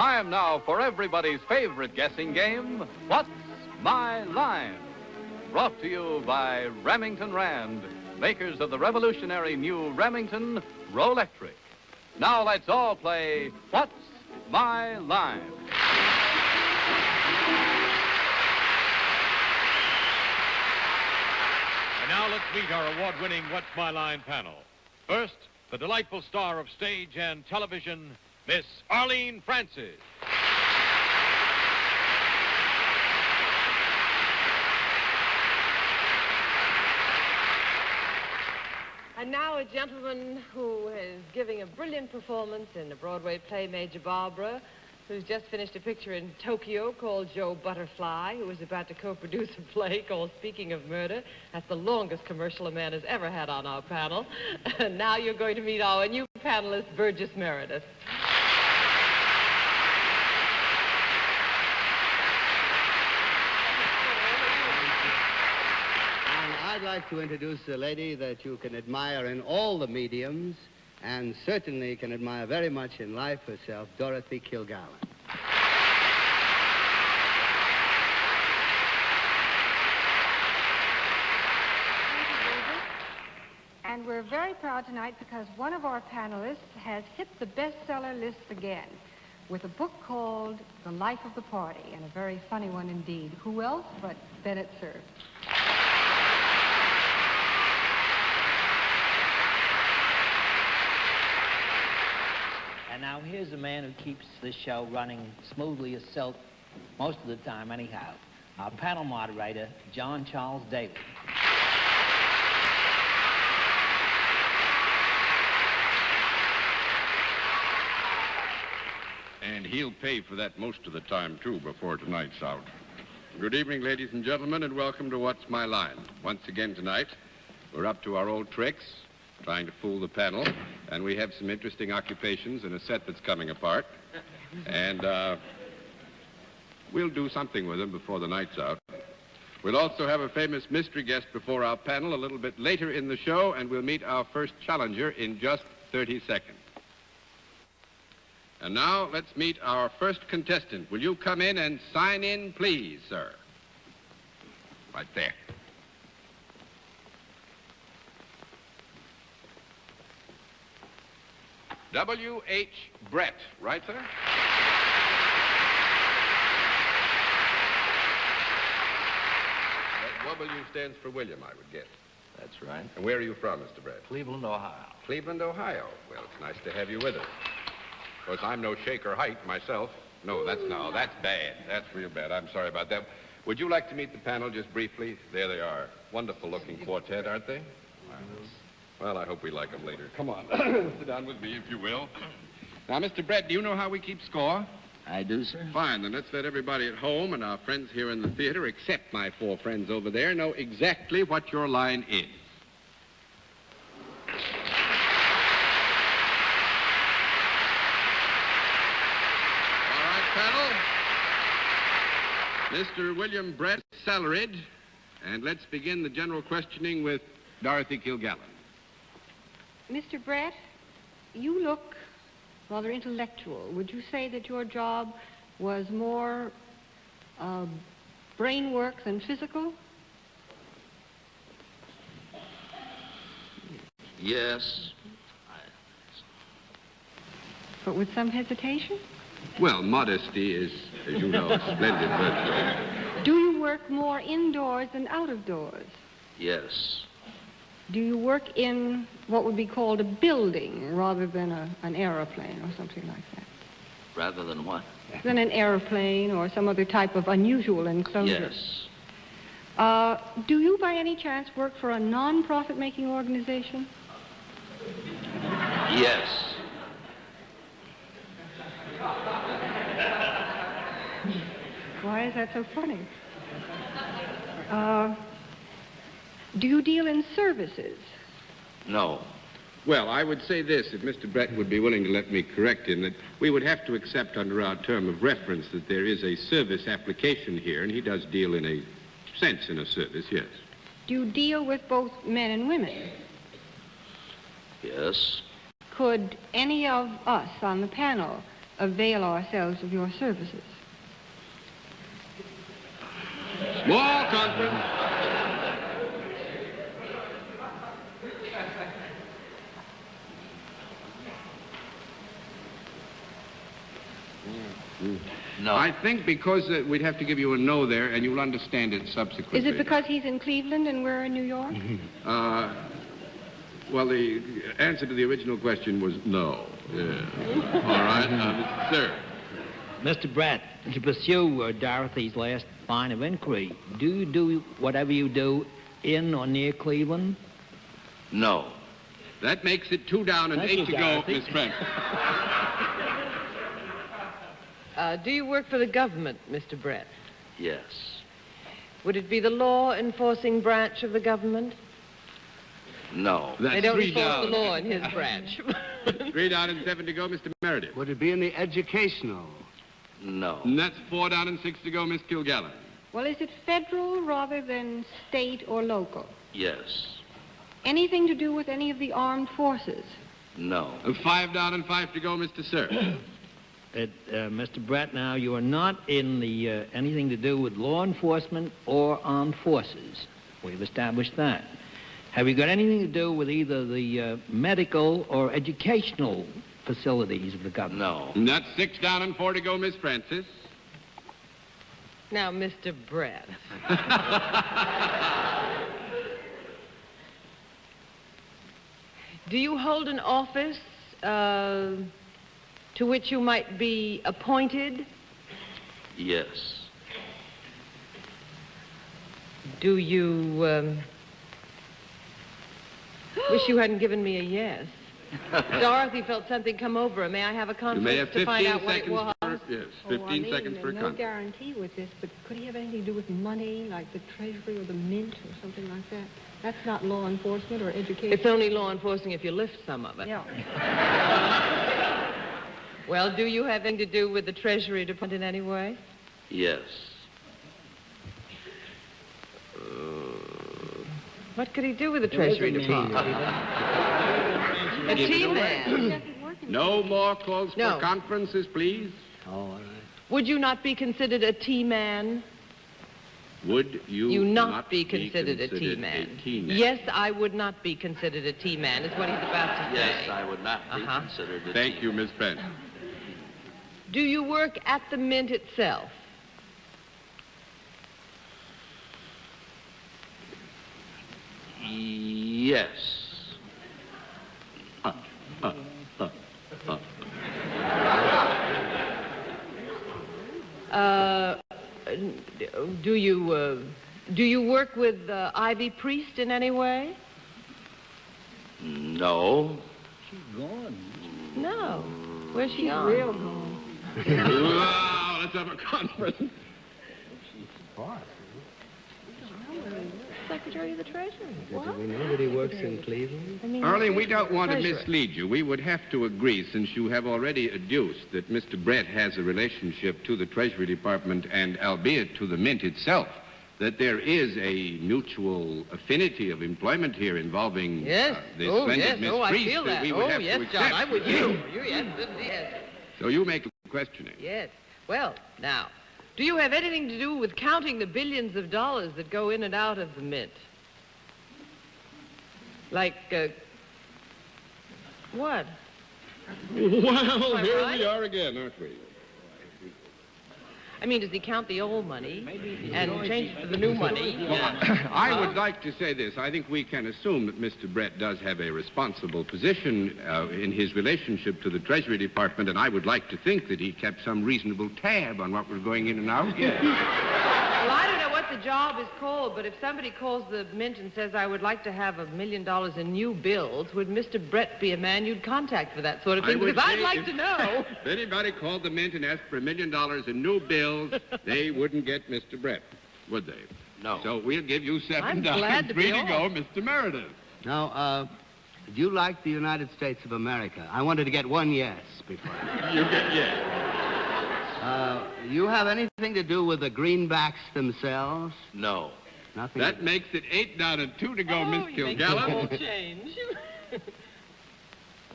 time now for everybody's favorite guessing game, What's My Line? Brought to you by Remington Rand, makers of the revolutionary new Remington Rolectric. Now let's all play What's My Line? And now let's meet our award-winning What's My Line panel. First, the delightful star of stage and television, Miss Arlene Francis. And now a gentleman who is giving a brilliant performance in the Broadway play Major Barbara, who's just finished a picture in Tokyo called Joe Butterfly, who is about to co-produce a play called Speaking of Murder. That's the longest commercial a man has ever had on our panel. And now you're going to meet our new panelist, Burgess Meredith. I'd like to introduce a lady that you can admire in all the mediums and certainly can admire very much in life herself, Dorothy Kilgallen. And we're very proud tonight because one of our panelists has hit the bestseller list again with a book called The Life of the Party, and a very funny one indeed. Who else but Bennett Cerf? And now here's a man who keeps this show running smoothly itself most of the time anyhow. Our panel moderator, John Charles Daly. And he'll pay for that most of the time, too, before tonight's out. Good evening, ladies and gentlemen, and welcome to What's My Line. Once again tonight, we're up to our old tricks, trying to fool the panel, and we have some interesting occupations in a set that's coming apart. And we'll do something with them before the night's out. We'll also have a famous mystery guest before our panel a little bit later in the show, and we'll meet our first challenger in just 30 seconds. And now, let's meet our first contestant. Will you come in and sign in, please, sir? Right there. W.H. Brett, right, sir? That W stands for William, I would guess. That's right. And where are you from, Mr. Brett? Cleveland, Ohio. Cleveland, Ohio. Well, it's nice to have you with us. Of course, I'm no shaker height myself. No, that's bad. That's real bad. I'm sorry about that. Would you like to meet the panel just briefly? There they are. Wonderful-looking quartet, aren't they? Well, I hope we like them later. Come on. Sit down with me, if you will. Now, Mr. Brett, do you know how we keep score? I do, sir. Fine, then let's let everybody at home and our friends here in the theater, except my 4 friends over there, know exactly what your line is. All right, panel. Mr. William Brett, salaried. And let's begin the general questioning with Dorothy Kilgallen. Mr. Brett, you look rather intellectual. Would you say that your job was more brain work than physical? Yes. But with some hesitation? Well, modesty is, as you know, a splendid virtue. Do you work more indoors than out of doors? Yes. Do you work in what would be called a building rather than an aeroplane or something like that? Rather than what? Than an aeroplane or some other type of unusual enclosure? Yes. Do you by any chance work for a non-profit making organization? Yes. Why is that so funny? Do you deal in services? No. Well, I would say this, if Mr. Brett would be willing to let me correct him, that we would have to accept under our term of reference that there is a service application here, and he does deal in a sense in a service, yes. Do you deal with both men and women? Yes. Could any of us on the panel avail ourselves of your services? Small conference. No. I think because we'd have to give you a no there, and you'll understand it subsequently. Is it because he's in Cleveland and we're in New York? Well, the answer to the original question was no. Yeah. All right, Mr. Cerf. Mr. Brett, to pursue Dorothy's last line of inquiry, do you do whatever you do in or near Cleveland? No. That makes it 2 down and Thank 8 to you, go, Dorothy. Miss Francis. Do you work for the government, Mr. Brett? Yes. Would it be the law-enforcing branch of the government? No. That's They don't 3 enforce down. the law in his branch. 3 down and 7 to go, Mr. Meredith. Would it be in the educational? No. And that's 4 down and 6 to go, Miss Kilgallen. Well, is it federal rather than state or local? Yes. Anything to do with any of the armed forces? No. 5 down and 5 to go, Mr. Cerf. Mr. Brett, now, you are not in the anything to do with law enforcement or armed forces. We've established that. Have you got anything to do with either the medical or educational facilities of the government? No. And that's 6 down and 4 to go, Miss Francis. Now, Mr. Brett. Do you hold an office to which you might be appointed? Yes. Do you wish you hadn't given me a yes? Dorothy felt something come over her. May I have a You may have conference to find 15 out what it seconds was? for, yes, Oh, 15 Arlene, seconds for a there's no conference. guarantee with this, but could he have anything to do with money, like the Treasury or the Mint or something like that? That's not law enforcement or education. It's only law enforcing if you lift some of it. Yeah. Well, do you have anything to do with the Treasury Department in any way? Yes. What could he do with the Treasury Department? A T-man. No more calls No. for conferences, please. Oh, all right. Would you not be considered a T-man? Would You not be considered a T-man? a T-man? Yes, I would not be considered a T-man, is what he's about to say. Yes, I would not be Uh-huh. considered a Thank team. you, Miss Francis. Do you work at the Mint itself? Yes. Do you work with Ivy Priest in any way? No. No. Where's she on? Real gone. Wow, let's have a conference. Secretary of the Treasury. Do we know that he works in Cleveland? I mean, Arlene, we don't want to Treasurer. mislead you. We would have to agree, since you have already adduced that Mr. Brett has a relationship to the Treasury Department and albeit to the Mint itself, that there is a mutual affinity of employment here involving Yes. this Oh, splendid yes. Miss Oh, I Priest feel that. we would Oh, have yes, to John. accept. I'm with you. Yes, yes. So you make the questioning. Yes. Well, now, do you have anything to do with counting the billions of dollars that go in and out of the Mint? Like, what? Well, I here right? we are again, aren't we? I mean, does he count the old money and change it for the new money? I would like to say this. I think we can assume that Mr. Brett does have a responsible position in his relationship to the Treasury Department, and I would like to think that he kept some reasonable tab on what was going in and out. Well, I don't know what the job is called, but if somebody calls the Mint and says, I would like to have $1 million in new bills, would Mr. Brett be a man you'd contact for that sort of thing? Because I'd like to know. If anybody called the Mint and asked for $1 million in new bills, they wouldn't get Mr. Brett, would they? No. So we'll give you 7 I'm down glad and to 3 be to off. go, Mr. Meredith. Now, do you like the United States of America? I wanted to get one yes before. You get yes. You have anything to do with the greenbacks themselves? No. Nothing. That makes it 8 down and 2 to go, Oh, Miss you make the whole Kilgallen. change.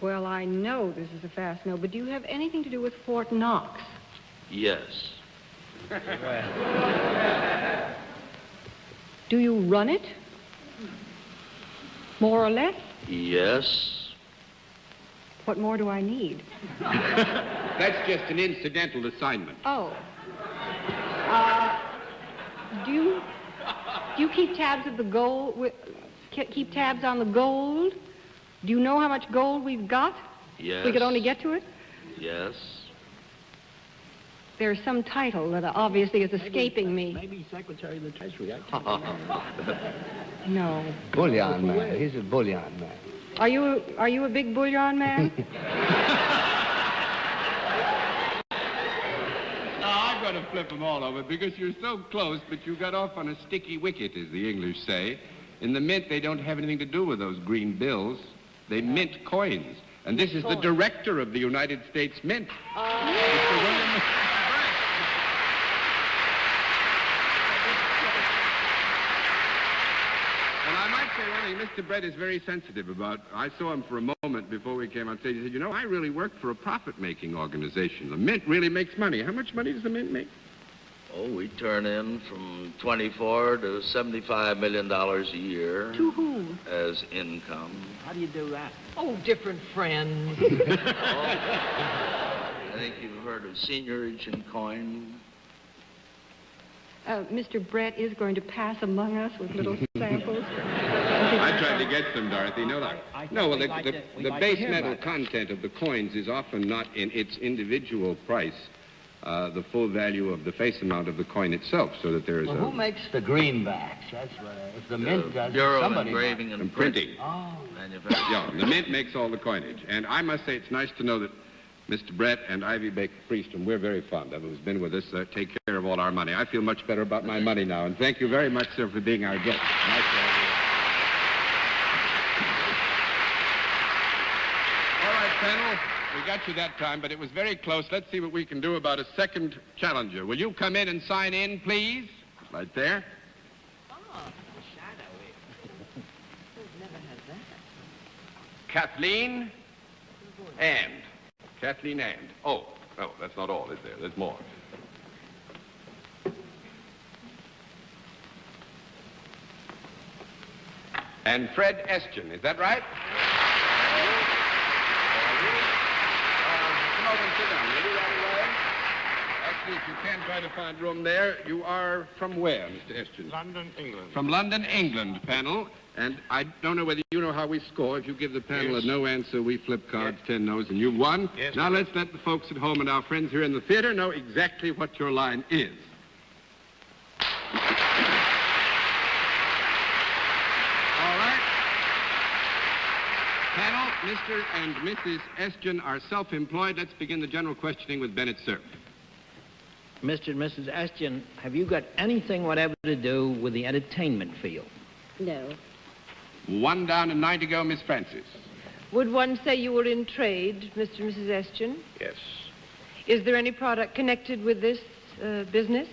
Well, I know this is a fast no, but do you have anything to do with Fort Knox? Yes. Do you run it? More or less? Yes. What more do I need? That's just an incidental assignment. Oh. Do you keep tabs of the gold? Keep tabs on the gold? Do you know how much gold we've got? Yes. We could only get to it? Yes. There's some title that obviously is escaping me. Maybe Secretary of the Treasury. No. Bullion man. He's a bullion man. Are you a big bullion man? I'm going to flip them all over because you're so close, but you got off on a sticky wicket, as the English say. In the mint, they don't have anything to do with those green bills. They mint coins. And this is the director of the United States Mint. Mr. William... And I might say one thing, Mr. Brett is very sensitive about... I saw him for a moment before we came on stage. He said, you know, I really work for a profit-making organization. The Mint really makes money. How much money does the Mint make? Oh, we turn in from $24 to $75 million a year. To whom? As income. How do you do that? Oh, different friends. I think you've heard of seniorage in coin. Mr. Brett is going to pass among us with little samples. I tried to get some, Dorothy. No luck. No, well, the base metal that. content of the coins is often not in its individual price the full value of the face amount of the coin itself, so that there is Who makes the greenbacks? That's what... If the Mint does, Bureau of somebody... Engraving and printing. Oh. Manufacturing. Yeah, the Mint makes all the coinage. And I must say it's nice to know that Mr. Brett and Ivy Baker Priest, whom we're very fond of, who's been with us, take care of all our money. I feel much better about my money now. And thank you very much, sir, for being our guest. Nice to have you. All right, panel. We got you that time, but it was very close. Let's see what we can do about a second challenger. Will you come in and sign in, please? Right there. Kathleen and. Kathleen and. Oh, no, that's not all, is there? There's more. And Fred Esgen, is that right? Come over and sit down, will you, right away? Actually, if you can try to find room there, you are from where, Mr. Esgen? London, England. From London, England, panel. And I don't know whether you know how we score. If you give the panel a no answer, we flip cards, 10 no's, and you've won. Yes. Now let's let the folks at home and our friends here in the theater know exactly what your line is. All right. Panel, Mr. and Mrs. Esgen are self-employed. Let's begin the general questioning with Bennett Cerf. Mr. and Mrs. Esgen, have you got anything whatever to do with the entertainment field? No. 1 down and 9 to go, Miss Francis. Would one say you were in trade, Mr. and Mrs. Esgen? Yes. Is there any product connected with this business?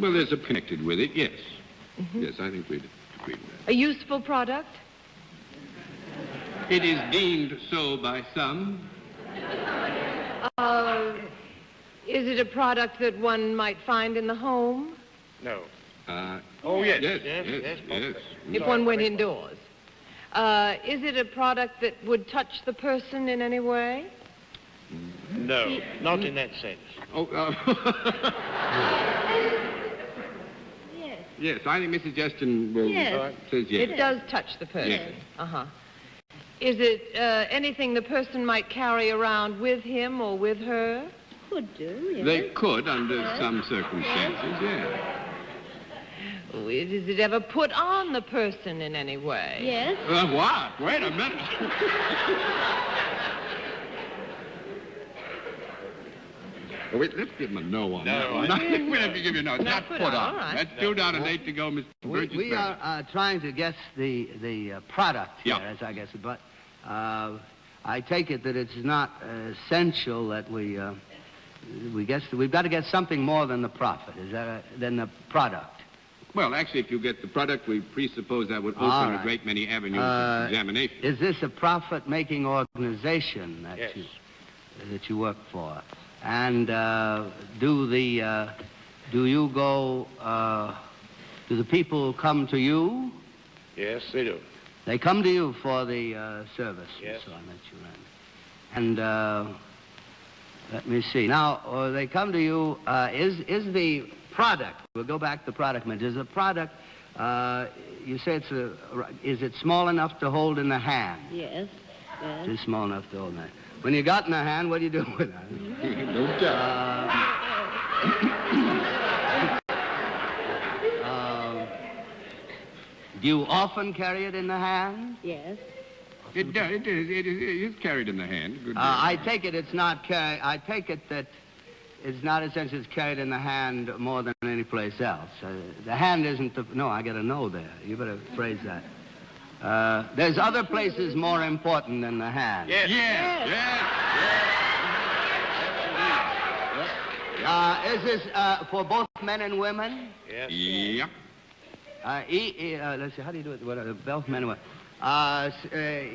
Well, there's a connected with it, yes. Yes, I think we'd agree with that. A useful product? It is deemed so by some. Is it a product that one might find in the home? No. Oh, yes. Yes. If one went indoors. Is it a product that would touch the person in any way? No, not in that sense. Oh, Yes. yes, I think Mrs. Esgen will... Yes. Says yes. It does touch the person. Yes. Uh-huh. Is it anything the person might carry around with him or with her? Could do, yes. They could, under some circumstances, yes. Is it ever put on the person in any way? Yes. What? Wait a minute. Wait, let's give him a no on that one. We'll have to give you a no. It's not put on. All right. That's 2 down and 8 to go, Mr. Burgess. We are trying to guess the product here, Yeah. as I guess it, but I take it that it's not essential that we guess that we've got to get something more than the profit, than the product. Well, actually, if you get the product, we presuppose that would All open right. a great many avenues of examination. Is this a profit-making organization that Yes. you work for? And do the people come to you? Yes, they do. They come to you for the service Yes. and so on that you render. And let me see. Now, they come to you. Is the product? We'll go back to product. Is the product? You say is it small enough to hold in the hand? Yes. Yes. It is small enough to hold in the hand. When you got in the hand, what do you do with it? Don't tell. Do you often carry it in the hand? Yes. It is carried in the hand. Good deal. I take it it's not carried. I take it that it's not essentially it's carried in the hand more than any place else. The hand isn't the. No, I got to know there. You better phrase that. There's other places more important than the hand. Yes. Yes. Is this for both men and women? Yes. Yep. Let's see. How do you do it? Both men and women.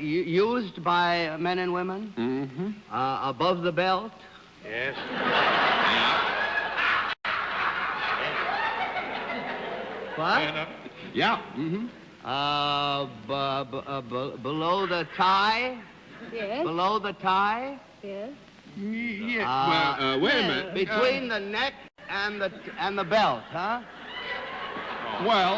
Used by men and women? Mm-hmm. Above the belt? Yes. What? Yeah. Mm-hmm. Below the tie? Yes. Below the tie? Yes. Yes. Well, wait a minute. Between the neck and the belt, huh? Well,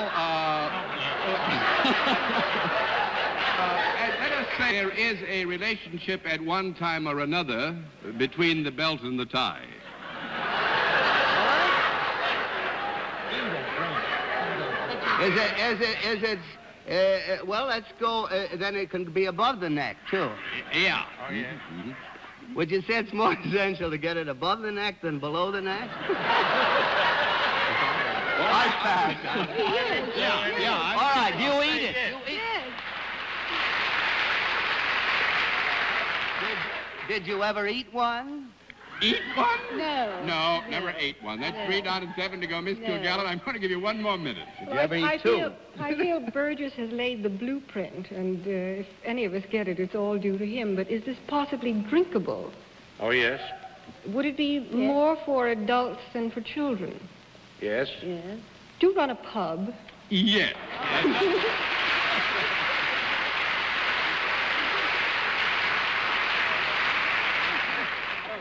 let us say there is a relationship at one time or another between the belt and the tie. Is it, well, let's go, then it can be above the neck, too. Yeah. Oh, yeah. Mm-hmm. Would you say it's more essential to get it above the neck than below the neck? I pass. Yeah. All right, do you eat it? Yes. Did you ever eat one? Eat one? No. No, never ate one. That's 3 down and 7 to go. Miss Kilgallen, I'm going to give you one more minute. Did you ever eat two? I feel Burgess has laid the blueprint, and if any of us get it, it's all due to him. But is this possibly drinkable? Oh, yes. Would it be more for adults than for children? Yes. Yes. Do you run a pub? Yes.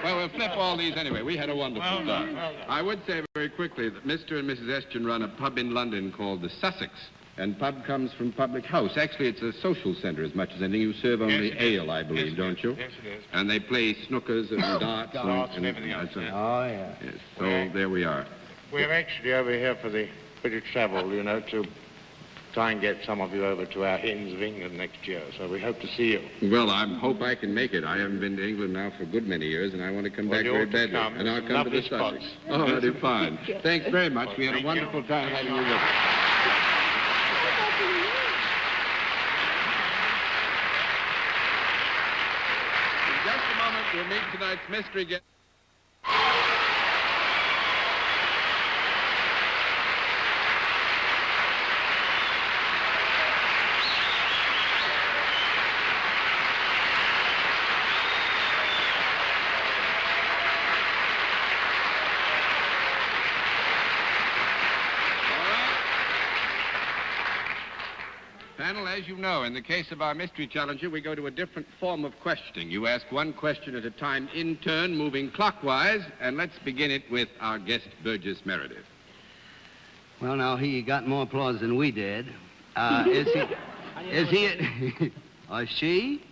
Well, we'll flip all these anyway. We had a wonderful time. I would say very quickly that Mr. and Mrs. Esgen run a pub in London called the Sussex. And pub comes from public house. Actually, it's a social center as much as anything. You serve only ale, I believe, don't you? Yes, it is. And they play snookers and darts. Darts and everything else, and- yes. Oh, yeah. Yes. So there we are. We're actually over here for the British travel, you know, to try and get some of you over to our Inns of England next year. So we hope to see you. Well, I hope I can make it. I haven't been to England now for a good many years, and I want to come Well, back you very ought to badly. come. And I'll It's come to the lovely spots. Sussex. Oh, that'll be fine. Thanks very much. We had a Thank you. wonderful time having you with us. In just a moment, we'll meet tonight's mystery guest. Panel, as you know, in the case of our mystery challenger, we go to a different form of questioning. You ask one question at a time in turn, moving clockwise, and let's begin it with our guest, Burgess Meredith. Well, now, he got more applause than we did. Is he, or she?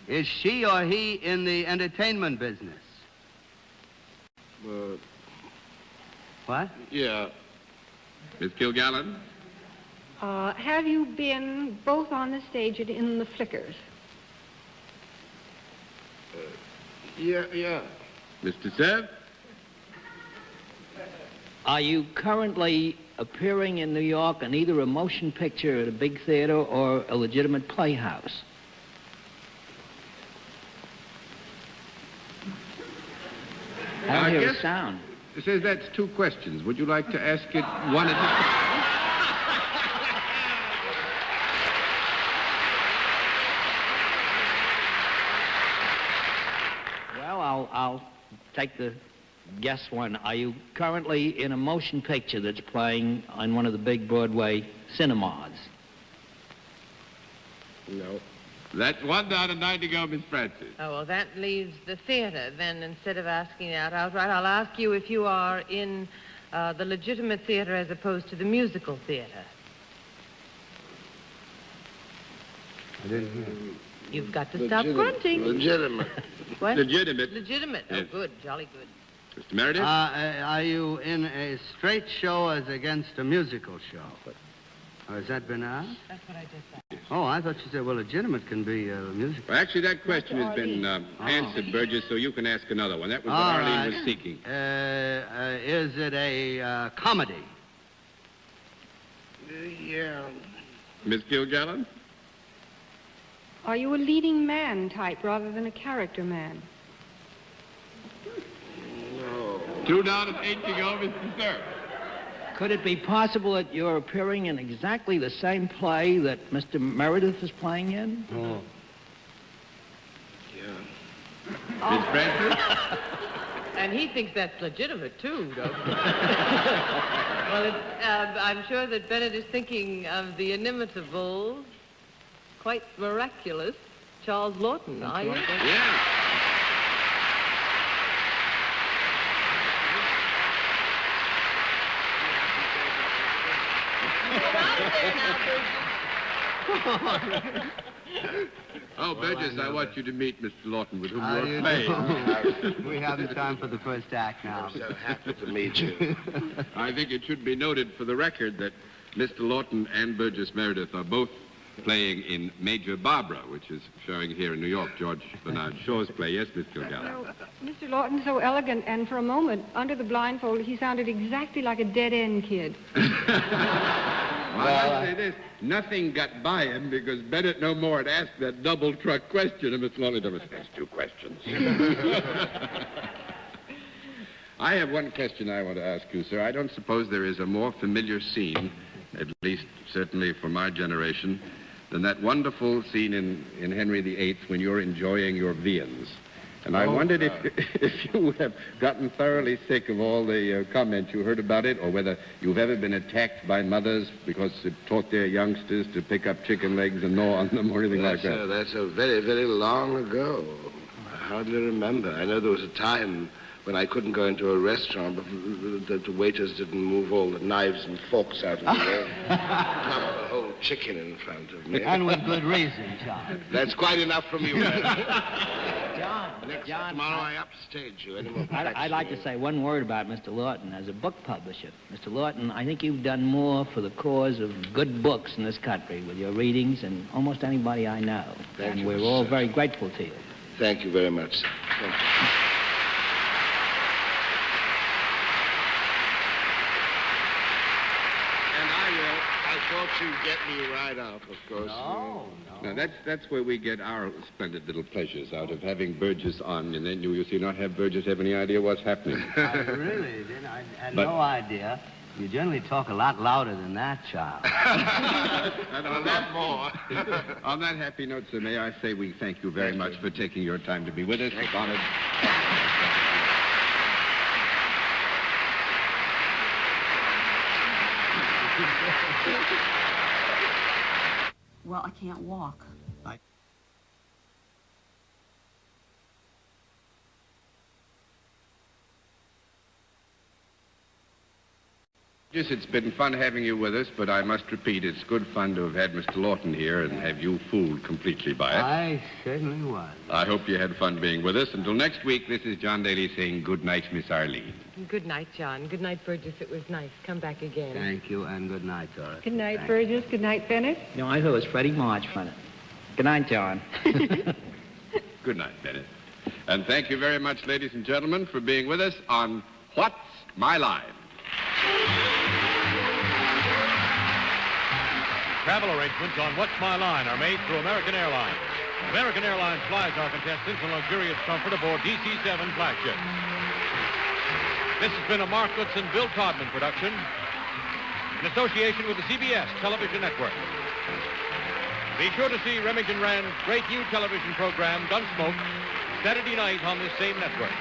Is she or he in the entertainment business? What? Yeah. Miss Kilgallen? Have you been both on the stage and in the flickers? Yeah. Mr. Cerf? Are you currently appearing in New York in either a motion picture at a big theater or a legitimate playhouse? I don't hear a sound. It says that's 2 questions. Would you like to ask it one at a time? I'll take the guess one. Are you currently in a motion picture that's playing on one of the big Broadway cinemas? No. That's one down and 9 to go, Miss Francis. Oh, well, that leaves the theater. Then instead of asking that outright, I'll ask you if you are in the legitimate theater as opposed to the musical theater. I didn't hear. You've got to stop grunting. Legitimate. What? Legitimate. Legitimate. Yes. Oh, good. Jolly good. Mr. Meredith? Are you in a straight show as against a musical show? Or has that been asked? That's what I just said. Oh, I thought you said, well, legitimate can be musical. Well, actually, that question has been answered, Burgess, so you can ask another one. That was what Arlene was seeking. Is it a comedy? Yeah. Miss Kilgallen? Are you a leading man type rather than a character man? No. 2 down and 8 to go, Mr. Cerf. Could it be possible that you're appearing in exactly the same play that Mr. Meredith is playing in? Oh. Yeah. Miss Francis? And he thinks that's legitimate, too, don't he? Well, I'm sure that Bennett is thinking of the inimitable, quite miraculous Charles Laughton, are you? Yeah. Oh, Burgess, I want you to meet Mr. Laughton, with whom you're playing. We haven't time for the first act now. I'm so happy to meet you. I think it should be noted for the record that Mr. Laughton and Burgess Meredith are both playing in Major Barbara, which is showing here in New York, George Bernard Shaw's play. Yes, Miss Kilgallen? No, Mr. Laughton's so elegant, and for a moment, under the blindfold, he sounded exactly like a dead-end kid. I must say this, nothing got by him because Bennett no more had asked that double truck question of Miss Laughton. There's 2 questions. I have one question I want to ask you, sir. I don't suppose there is a more familiar scene, at least certainly for my generation, than that wonderful scene in Henry VIII when you're enjoying your viands. And I wondered if you would have gotten thoroughly sick of all the comments you heard about it, or whether you've ever been attacked by mothers because it taught their youngsters to pick up chicken legs and gnaw on them or anything like that. That's a very, very long ago. I hardly remember. I know there was a time when I couldn't go into a restaurant, but the waiters didn't move all the knives and forks out of the way. Plump the whole chicken in front of me. And with good reason, John. That's quite enough from you, man. John, Tomorrow I upstage you. Any more I'd like to say one word about Mr. Laughton as a book publisher. Mr. Laughton, I think you've done more for the cause of good books in this country with your readings than almost anybody I know. Thank and you, we're all sir. very grateful to you. Thank you very much, sir. Thank you. I thought you'd get me right out, of course. No. Now, that's where we get our splendid little pleasures out of having Burgess on, and then you see not have Burgess have any idea what's happening. I really didn't. I had no idea. You generally talk a lot louder than that, child. And on that on that happy note, sir, may I say we thank you very much for taking your time to be with us. It's honored. Well, I can't walk. Yes, it's been fun having you with us, but I must repeat, it's good fun to have had Mr. Laughton here and have you fooled completely by it. I certainly was. I hope you had fun being with us. Until next week, this is John Daly saying good night, Miss Arlene. Good night, John. Good night, Burgess. It was nice. Come back again. Thank you, and good night, Dorothy. Good night, Burgess. Good night, Bennett. No, I thought it was Freddie March from it. Good night, John. Good night, Bennett. And thank you very much, ladies and gentlemen, for being with us on What's My Line? Travel arrangements on What's My Line are made through American Airlines. American Airlines flies our contestants in luxurious comfort aboard DC-7 flagship. This has been a Mark Goodson, Bill Todman production in association with the CBS Television Network. Be sure to see Remington Rand's great new television program, Gunsmoke, Saturday night on this same network.